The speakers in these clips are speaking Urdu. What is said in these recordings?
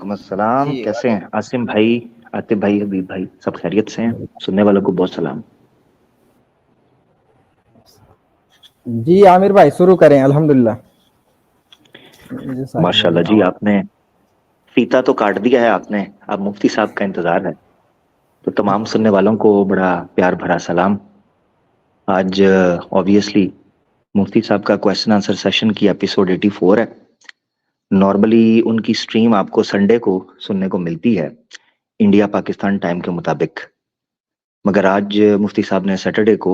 وعلیکم السلام، جی کیسے ہیں عاصم بھائی؟ عاطف بھائی، حبیب بھائی، سب خیریت سے ہیں؟ سننے والوں کو بہت سلام۔ جی عامر بھائی شروع کریں الحمدللہ۔ مجھے ساتھ ماشاء میں اللہ جی، آپ نے فیتا تو کاٹ دیا ہے، آپ نے اب مفتی صاحب کا انتظار ہے۔ تو تمام سننے والوں کو بڑا پیار بھرا سلام۔ آج آبویسلی مفتی صاحب کا کویسچن آنسر سیشن کی ایپیسوڈ 84 ہے۔ نارملی ان کی سٹریم آپ کو سنڈے کو سننے کو ملتی ہے انڈیا پاکستان ٹائم کے مطابق، مگر آج مفتی صاحب نے سیٹرڈے کو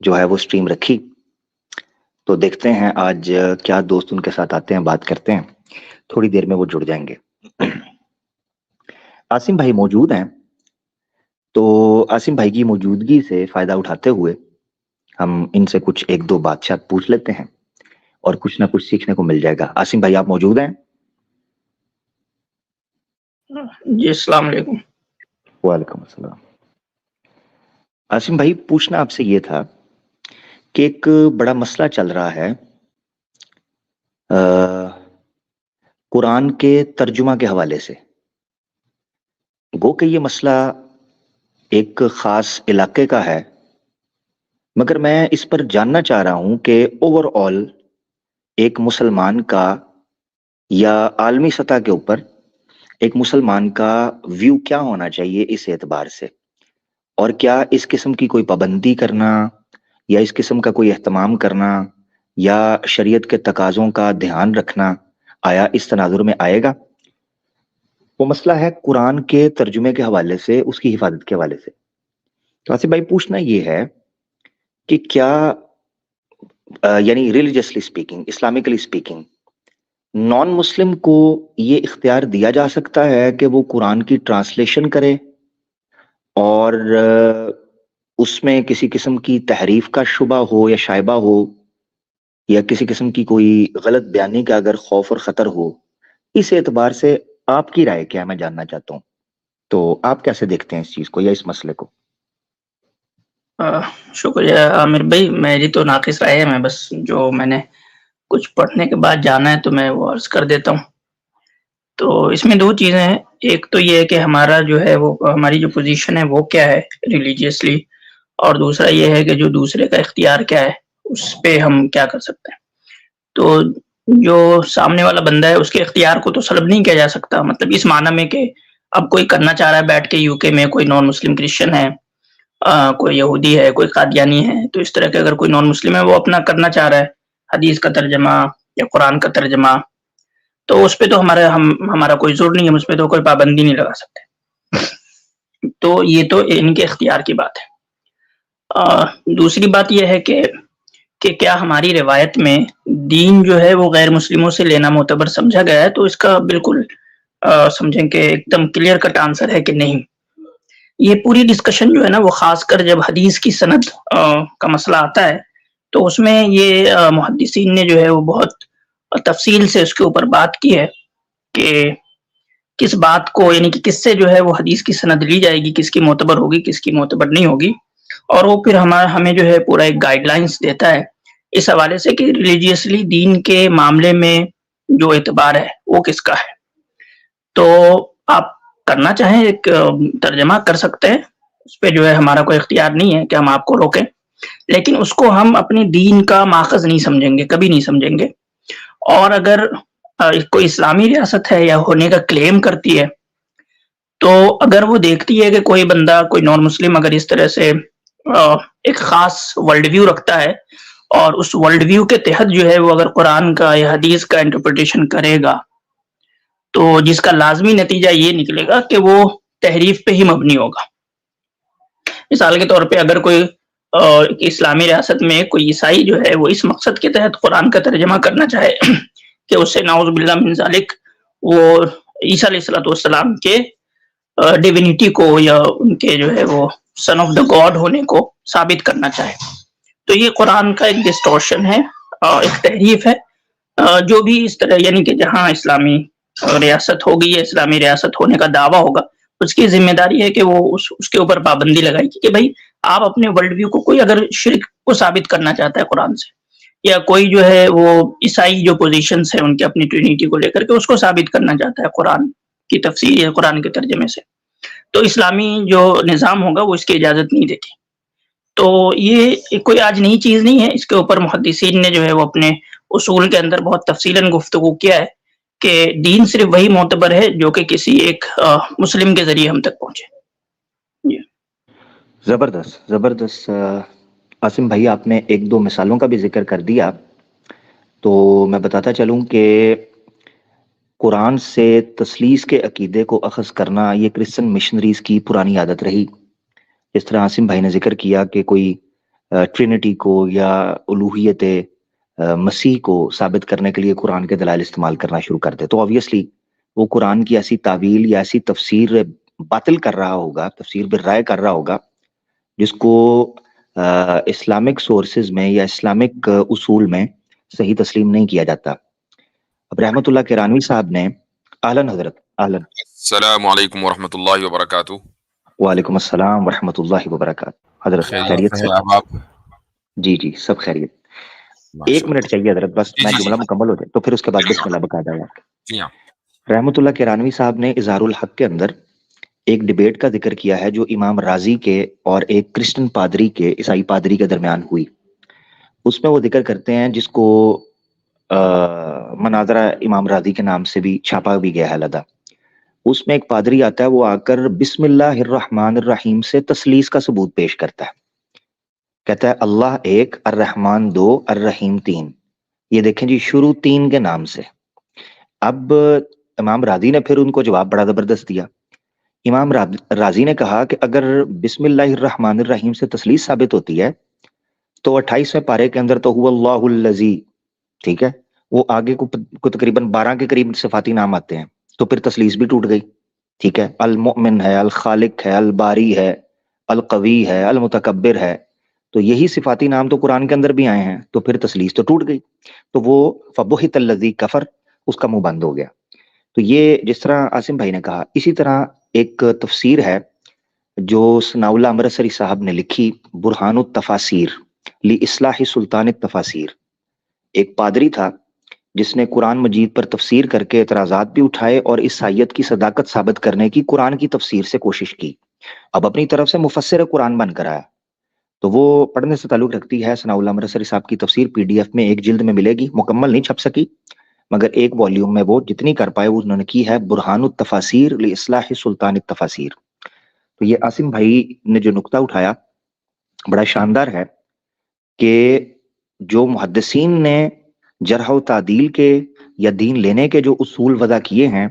جو ہے وہ سٹریم رکھی، تو دیکھتے ہیں آج کیا دوست ان کے ساتھ آتے ہیں، بات کرتے ہیں۔ تھوڑی دیر میں وہ جڑ جائیں گے۔ عاصم بھائی موجود ہیں، تو عاصم بھائی کی موجودگی سے فائدہ اٹھاتے ہوئے ہم ان سے کچھ ایک دو بات پوچھ لیتے ہیں اور کچھ نہ کچھ سیکھنے کو مل جائے گا۔ عاصم بھائی آپ موجود ہیں؟ جی السلام علیکم۔ وعلیکم السلام۔ عاصم بھائی پوچھنا آپ سے یہ تھا کہ ایک بڑا مسئلہ چل رہا ہے قرآن کے ترجمہ کے حوالے سے۔ گو کہ یہ مسئلہ ایک خاص علاقے کا ہے، مگر میں اس پر جاننا چاہ رہا ہوں کہ اوور آل ایک مسلمان کا یا عالمی سطح کے اوپر ایک مسلمان کا ویو کیا ہونا چاہیے اس اعتبار سے، اور کیا اس قسم کی کوئی پابندی کرنا یا اس قسم کا کوئی اہتمام کرنا یا شریعت کے تقاضوں کا دھیان رکھنا آیا اس تناظر میں آئے گا؟ وہ مسئلہ ہے قرآن کے ترجمے کے حوالے سے، اس کی حفاظت کے حوالے سے۔ تو آصف بھائی پوچھنا یہ ہے کہ کیا یعنی religiously speaking, islamically speaking, non مسلم کو یہ اختیار دیا جا سکتا ہے کہ وہ قرآن کی ٹرانسلیشن کرے اور اس میں کسی قسم کی تحریف کا شبہ ہو یا شائبہ ہو یا کسی قسم کی کوئی غلط بیانی کا اگر خوف اور خطر ہو، اس اعتبار سے آپ کی رائے کیا ہے میں جاننا چاہتا ہوں۔ تو آپ کیسے دیکھتے ہیں اس چیز کو یا اس مسئلے کو؟ شکریہ عامر بھائی، میری تو ناقص رائے ہے، میں بس جو میں نے کچھ پڑھنے کے بعد جانا ہے تو میں وہ عرض کر دیتا ہوں۔ تو اس میں دو چیزیں ہیں، ایک تو یہ ہے کہ ہمارا جو ہے وہ ہماری جو پوزیشن ہے وہ کیا ہے ریلیجیسلی، اور دوسرا یہ ہے کہ جو دوسرے کا اختیار کیا ہے اس پہ ہم کیا کر سکتے ہیں۔ تو جو سامنے والا بندہ ہے اس کے اختیار کو تو سلب نہیں کیا جا سکتا، مطلب اس معنی میں کہ اب کوئی کرنا چاہ رہا ہے بیٹھ کے یو کے میں، کوئی نان مسلم کرسچن ہے، کوئی یہودی ہے، کوئی قادیانی ہے، تو اس طرح کے اگر کوئی نان مسلم ہے وہ اپنا کرنا چاہ رہا ہے حدیث کا ترجمہ یا قرآن کا ترجمہ، تو اس پہ تو ہمارا کوئی زور نہیں ہے، اس پہ تو کوئی پابندی نہیں لگا سکتے۔ تو یہ تو ان کے اختیار کی بات ہے۔ دوسری بات یہ ہے کہ کیا ہماری روایت میں دین جو ہے وہ غیر مسلموں سے لینا معتبر سمجھا گیا ہے، تو اس کا بالکل سمجھیں کہ ایک دم کلیئر کٹ آنسر ہے کہ نہیں۔ یہ پوری ڈسکشن جو ہے نا وہ خاص کر جب حدیث کی سند کا مسئلہ آتا ہے تو اس میں یہ محدثین نے جو ہے وہ بہت تفصیل سے اس کے اوپر بات کی ہے کہ کس بات کو، یعنی کہ کس سے جو ہے وہ حدیث کی سند لی جائے گی، کس کی معتبر ہوگی، کس کی معتبر نہیں ہوگی، اور وہ پھر ہمیں جو ہے پورا ایک گائیڈ لائنس دیتا ہے اس حوالے سے کہ ریلیجیسلی دین کے معاملے میں جو اعتبار ہے وہ کس کا ہے۔ تو آپ کرنا چاہیں ایک ترجمہ کر سکتے ہیں، اس پہ جو ہے ہمارا کوئی اختیار نہیں ہے کہ ہم آپ کو روکیں، لیکن اس کو ہم اپنے دین کا ماخذ نہیں سمجھیں گے، کبھی نہیں سمجھیں گے۔ اور اگر کوئی اسلامی ریاست ہے یا ہونے کا کلیم کرتی ہے، تو اگر وہ دیکھتی ہے کہ کوئی بندہ، کوئی نان مسلم اگر اس طرح سے ایک خاص ورلڈ ویو رکھتا ہے اور اس ورلڈ ویو کے تحت جو ہے وہ اگر قرآن کا یا حدیث کا انٹرپریٹیشن کرے گا، تو جس کا لازمی نتیجہ یہ نکلے گا کہ وہ تحریف پہ ہی مبنی ہوگا۔ مثال کے طور پہ اگر کوئی اسلامی ریاست میں کوئی عیسائی جو ہے وہ اس مقصد کے تحت قرآن کا ترجمہ کرنا چاہے کہ اس سے نعوذ باللہ من ذالک وہ عیسیٰ علیہ السلام کے ڈیوینٹی کو یا ان کے جو ہے وہ سن آف دا گاڈ ہونے کو ثابت کرنا چاہے، تو یہ قرآن کا ایک ڈسٹورشن ہے، ایک تحریف ہے۔ جو بھی اس طرح، یعنی کہ جہاں اسلامی ریاست ہوگی یا اسلامی ریاست ہونے کا دعویٰ ہوگا، اس کی ذمہ داری ہے کہ وہ اس کے اوپر پابندی لگائے گی کہ بھائی آپ اپنے ورلڈ ویو کو، کوئی اگر شرک کو ثابت کرنا چاہتا ہے قرآن سے یا کوئی جو ہے وہ عیسائی جو پوزیشنز ہیں ان کے اپنی ٹرینیٹی کو لے کر کے اس کو ثابت کرنا چاہتا ہے قرآن کی تفسیر یا قرآن کے ترجمے سے، تو اسلامی جو نظام ہوگا وہ اس کی اجازت نہیں دیتی. تو یہ کوئی آج نئی چیز نہیں ہے، اس کے اوپر محدثین نے جو ہے وہ اپنے اصول کے اندر بہت تفصیلاً گفتگو کیا ہے کہ دین صرف وہی معتبر ہے جو کہ کسی ایک مسلم کے ذریعے ہم تک پہنچے. جی زبردست زبردست. عاصم بھائی آپ نے ایک دو مثالوں کا بھی ذکر کر دیا، تو میں بتاتا چلوں کہ قرآن سے تثلیث کے عقیدے کو اخذ کرنا یہ کرسچن مشنریز کی پرانی عادت رہی. جس طرح عاصم بھائی نے ذکر کیا کہ کوئی ٹرینٹی کو یا الوہیت مسیح کو ثابت کرنے کے لیے قرآن کے دلائل استعمال کرنا شروع کر دے، تو آبویسلی وہ قرآن کی ایسی تعویل یا ایسی تفسیر باطل کر رہا ہوگا، تفسیر بالرائے کر رہا ہوگا، جس کو اسلامک سورسز میں یا اسلامک اصول میں صحیح تسلیم نہیں کیا جاتا. اب رحمت اللہ کرانوی صاحب نے اہلاً حضرت اہلاً. السلام علیکم ورحمۃ اللہ وبرکاتہ. وعلیکم السلام ورحمۃ اللہ وبرکاتہ. حضرت خیریت سے؟ آپ جی جی سب خیریت. ایک منٹ چاہیے حضرت بس، میں جملہ مکمل ہو جائے تو پھر اس کے بعد بسم اللہ بقا جائے. جی ہاں. رحمت اللہ کرانوی صاحب نے اظہار الحق کے اندر ایک ڈیبیٹ کا ذکر کیا ہے جو امام رازی کے اور ایک کرسچن پادری کے، عیسائی پادری کے درمیان ہوئی. اس میں وہ ذکر کرتے ہیں جس کو مناظرہ امام رازی کے نام سے بھی چھاپا بھی گیا ہے علیحدہ. اس میں ایک پادری آتا ہے، وہ آ کر بسم اللہ الرحمن الرحیم سے تثلیث کا ثبوت پیش کرتا ہے. کہتا ہے اللہ ایک، الرحمن دو، الرحیم تین. یہ دیکھیں جی، شروع تین کے نام سے. اب امام رازی نے پھر ان کو جواب بڑا زبردست دیا. امام رازی نے کہا کہ اگر بسم اللہ الرحمن الرحیم سے تثلیث ثابت ہوتی ہے تو 28ویں پارے کے اندر تو هو اللہ الذی، ٹھیک ہے، وہ آگے کو تقریباً 12 کے قریب صفاتی نام آتے ہیں، تو پھر تثلیث بھی ٹوٹ گئی. ٹھیک ہے، المؤمن ہے، الخالق ہے، الباری ہے، القوی ہے، المتکبر ہے، تو یہی صفاتی نام تو قرآن کے اندر بھی آئے ہیں، تو پھر تثلیث تو ٹوٹ گئی. تو وہ فبہت الذی کفر، اس کا منہ بند ہو گیا. تو یہ جس طرح عاصم بھائی نے کہا، اسی طرح ایک تفسیر ہے جو ثناء اللہ امرتسری صاحب نے لکھی، برہان التفاسیر لاصلاح سلطان التفاسیر. ایک پادری تھا جس نے قرآن مجید پر تفسیر کر کے اعتراضات بھی اٹھائے اور عیسائیت کی صداقت ثابت کرنے کی قرآن کی تفسیر سے کوشش کی. اب اپنی طرف سے مفسر قرآن بن کر آیا. تو وہ پڑھنے سے تعلق رکھتی ہے ثناء اللہ امرتسری صاحب کی تفسیر، پی ڈی ایف میں ایک جلد میں ملے گی، مکمل نہیں چھپ سکی مگر ایک والیوم میں وہ جتنی کر پائے وہ انہوں نے کی ہے، برہان التفاسیر لاصلاح سلطان التفاسیر. تو یہ عاصم بھائی نے جو نقطہ اٹھایا بڑا شاندار ہے کہ جو محدثین نے جرح و تعدیل کے یا دین لینے کے جو اصول وضع کیے ہیں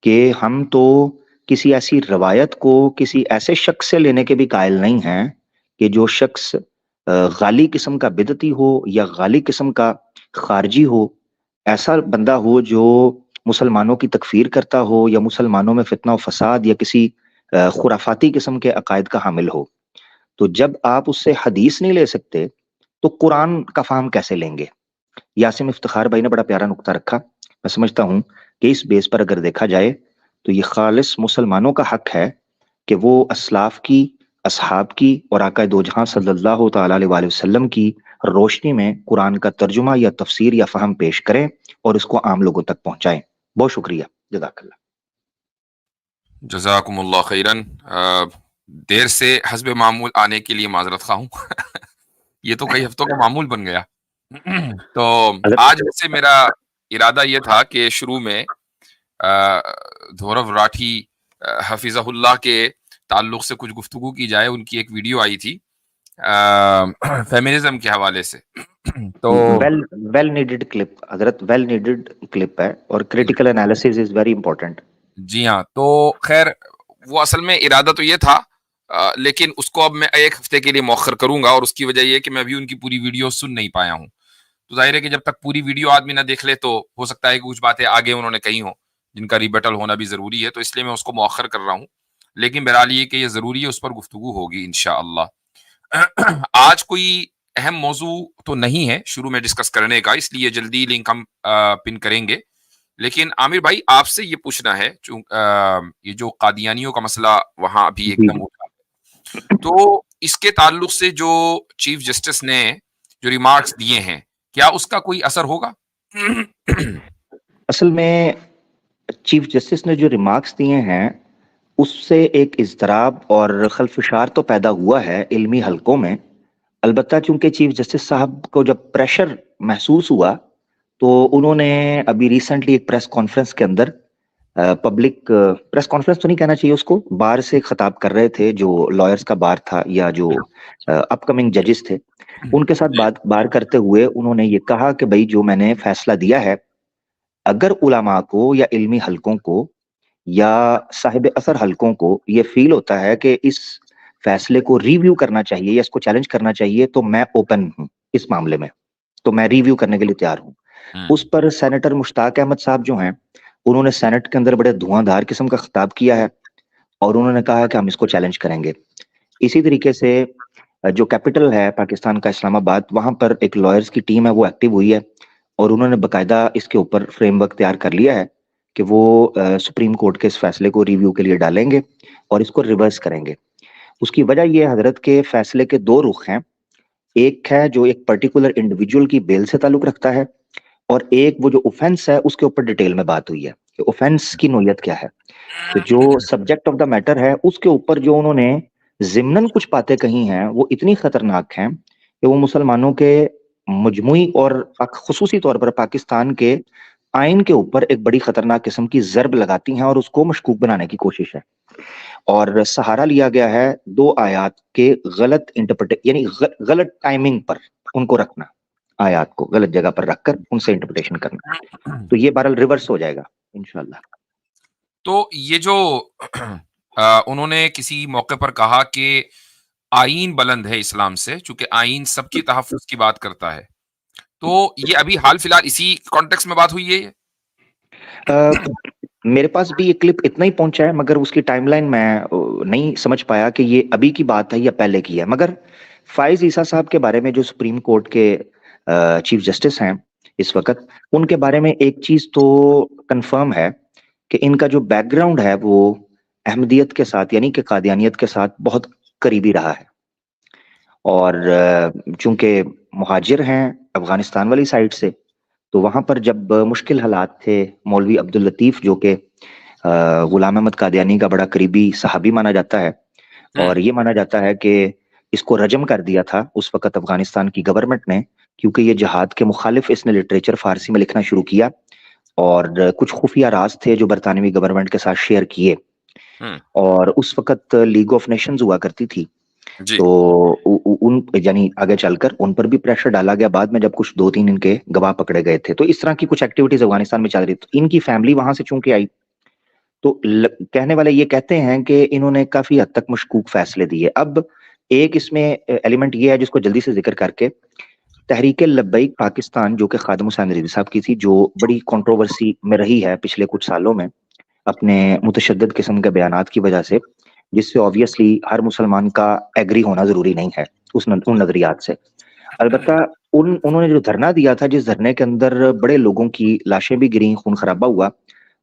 کہ ہم تو کسی ایسی روایت کو کسی ایسے شخص سے لینے کے بھی قائل نہیں ہیں کہ جو شخص غالی قسم کا بدعتی ہو یا غالی قسم کا خارجی ہو، ایسا بندہ ہو جو مسلمانوں کی تکفیر کرتا ہو یا مسلمانوں میں فتنہ و فساد یا کسی خرافاتی قسم کے عقائد کا حامل ہو. تو جب آپ اس سے حدیث نہیں لے سکتے تو قرآن کا فہم کیسے لیں گے؟ یاسم افتخار بھائی نے بڑا پیارا نقطہ رکھا. میں سمجھتا ہوں کہ اس بیس پر اگر دیکھا جائے تو یہ خالص مسلمانوں کا حق ہے کہ وہ اسلاف کی، اصحاب کی اور آقا دو جہاں صلی اللہ تعالی علیہ وآلہ وسلم کی روشنی میں قرآن کا ترجمہ یا تفسیر یا فہم پیش کریں اور اس کو عام لوگوں تک پہنچائیں. بہت شکریہ، جزاک اللہ. جزاکم اللہ خیرن. دیر سے حسب معمول آنے کے لیے معذرت خواہ ہوں. یہ تو کئی ہفتوں کا معمول بن گیا. تو آج سے میرا ارادہ یہ تھا کہ شروع میں دھورو راٹھی حفظہ اللہ کے تعلق سے کچھ گفتگو کی جائے. ان کی ایک ویڈیو آئی تھی فیمنزم کے حوالے سے. تو ویل نیڈڈ کلپ حضرت، ویل نیڈڈ کلپ ہے اور critical analysis is very important. جی ہاں. تو خیر وہ اصل میں ارادہ تو یہ تھا، لیکن اس کو اب میں ایک ہفتے کے لیے مؤخر کروں گا، اور اس کی وجہ یہ کہ میں ابھی ان کی پوری ویڈیو سن نہیں پایا ہوں. تو ظاہر ہے کہ جب تک پوری ویڈیو آدمی نہ دیکھ لے تو ہو سکتا ہے کہ کچھ باتیں آگے انہوں نے کہی ہوں جن کا ریبٹل ہونا بھی ضروری ہے، تو اس لیے میں اس کو مؤخر کر رہا ہوں. لیکن بہرحال یہ کہ یہ ضروری ہے، اس پر گفتگو ہوگی انشاءاللہ. آج کوئی اہم موضوع تو نہیں ہے شروع میں ڈسکس کرنے کا، اس لیے جلدی لنک ہم پن کریں گے. لیکن عامر بھائی آپ سے یہ پوچھنا ہے، یہ جو قادیانیوں کا مسئلہ وہاں ابھی ایک دم اٹھا ہے، تو اس کے تعلق سے جو چیف جسٹس نے جو ریمارکس دیے ہیں کیا اس کا کوئی اثر ہوگا؟ اصل میں چیف جسٹس نے جو ریمارکس دیے ہیں اس سے ایک اضطراب اور خلفشار تو پیدا ہوا ہے علمی حلقوں میں. البتہ چونکہ چیف جسٹس صاحب کو جب پریشر محسوس ہوا تو انہوں نے ابھی ریسنٹلی ایک پریس کانفرنس کے اندر پبلک پریس کانفرنس تو نہیں کہنا چاہیے اس کو, بار سے خطاب کر رہے تھے, جو لائرز کا بار تھا یا جو اپ کمنگ ججز تھے ان کے ساتھ بار کرتے ہوئے انہوں نے یہ کہا کہ بھائی جو میں نے فیصلہ دیا ہے, اگر علماء کو یا علمی حلقوں کو یا صاحب اثر حلقوں کو یہ فیل ہوتا ہے کہ اس فیصلے کو ریویو کرنا چاہیے یا اس کو چیلنج کرنا چاہیے, تو میں اوپن ہوں اس معاملے میں, تو میں ریویو کرنے کے لیے تیار ہوں. اس پر سینیٹر مشتاق احمد صاحب جو ہیں انہوں نے سینٹ کے اندر بڑے دھواں دھار قسم کا خطاب کیا ہے اور انہوں نے کہا کہ ہم اس کو چیلنج کریں گے. اسی طریقے سے جو کیپٹل ہے پاکستان کا اسلام آباد, وہاں پر ایک لائرز کی ٹیم ہے وہ ایکٹیو ہوئی ہے اور انہوں نے باقاعدہ اس کے اوپر فریم ورک تیار کر لیا ہے کہ وہ سپریم کورٹ کے اس فیصلے کو ریویو کے لیے ڈالیں گے اور اس کو ریورس کریں گے. اس کی وجہ یہ حضرت کے فیصلے کے دو رخ ہیں, ایک ہے جو ایک پرٹیکولر انڈیویجول کی بیل سے تعلق رکھتا ہے اور ایک وہ جو اوفینس ہے اس کے اوپر ڈیٹیل میں بات ہوئی ہے کہ اوفینس کی نوعیت کیا ہے. تو جو سبجیکٹ آف دا میٹر ہے اس کے اوپر جو انہوں نے ضمناً کچھ باتیں کہی ہیں وہ اتنی خطرناک ہیں کہ وہ مسلمانوں کے مجموعی اور خصوصی طور پر پاکستان کے آئین کے اوپر ایک بڑی خطرناک قسم کی ضرب لگاتی ہیں اور اس کو مشکوک بنانے کی کوشش ہے. اور سہارا لیا گیا ہے دو آیات کے غلط یعنی غلط ٹائمنگ پر ان کو رکھنا, آیات کو غلط جگہ پر رکھ کر ان سے انٹرپریٹیشن کرنا, تو یہ بہرحال ریورس ہو جائے گا انشاءاللہ. تو یہ جو انہوں نے کسی موقع پر کہا کہ آئین بلند ہے اسلام سے, چونکہ آئین سب کی تحفظ کی بات کرتا ہے, تو یہ ابھی حال فی الحال اسی کانٹیکس میں بات ہوئی ہے؟ میرے پاس بھی یہ کلپ اتنا ہی پہنچا ہے مگر اس کی ٹائم لائن میں نہیں سمجھ پایا کہ یہ ابھی کی بات ہے یا پہلے کی ہے. مگر فائز عیسیٰ صاحب کے بارے میں جو سپریم کورٹ کے چیف جسٹس ہیں اس وقت, ان کے بارے میں ایک چیز تو کنفرم ہے کہ ان کا جو بیک گراؤنڈ ہے وہ احمدیت کے ساتھ یعنی کہ قادیانیت کے ساتھ بہت قریبی رہا ہے, اور چونکہ مہاجر ہیں افغانستان والی سائڈ سے, تو وہاں پر جب مشکل حالات تھے مولوی عبداللطیف جو کہ غلام احمد قادیانی کا بڑا قریبی صحابی مانا جاتا ہے, اور یہ مانا جاتا ہے کہ اس کو رجم کر دیا تھا اس وقت افغانستان کی گورنمنٹ نے, کیونکہ یہ جہاد کے مخالف اس نے لٹریچر فارسی میں لکھنا شروع کیا اور کچھ خفیہ راز تھے جو برطانوی گورنمنٹ کے ساتھ شیئر کیے, اور اس وقت لیگ آف نیشنز ہوا کرتی تھی. تو ان یعنی آگے چل کر ان پر بھی پریشر ڈالا گیا بعد میں جب کچھ 2-3 ان کے گواہ پکڑے گئے تھے, تو اس طرح کی کچھ ایکٹیویٹیز افغانستان میں چل رہی تھی. ان کی فیملی وہاں سے چونکہ آئی تو کہنے والے یہ کہتے ہیں کہ انہوں نے کافی حد تک مشکوک فیصلے دیے. اب ایک اس میں ایلیمنٹ یہ ہے جس کو جلدی سے ذکر کر کے, تحریک لبیک پاکستان جو کہ خادم حسین رضوی صاحب کی تھی, جو بڑی کنٹروورسی میں رہی ہے پچھلے کچھ سالوں میں اپنے متشدد قسم کے بیانات کی وجہ سے, جس سے آبویسلی ہر مسلمان کا ایگری ہونا ضروری نہیں ہے ان نظریات سے. البتہ انہوں نے جو دھرنا دیا تھا, جس دھرنے کے اندر بڑے لوگوں کی لاشیں بھی گریں, خون خرابہ ہوا,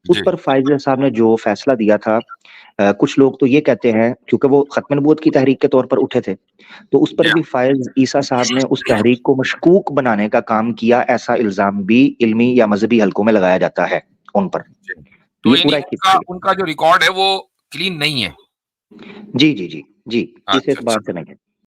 اس پر فائز صاحب نے جو فیصلہ دیا تھا, کچھ لوگ تو یہ کہتے ہیں کیونکہ وہ ختم نبوت کی تحریک کے طور پر اٹھے تھے, تو اس پر بھی فائز عیسیٰ صاحب نے اس تحریک کو مشکوک بنانے کا کام کیا, ایسا الزام بھی علمی یا مذہبی حلقوں میں لگایا جاتا ہے ان پر. تو ان کا جو ریکارڈ ہے وہ کلین نہیں ہے. جی جی جی جی, اس اعتبار سے نہیں ہے.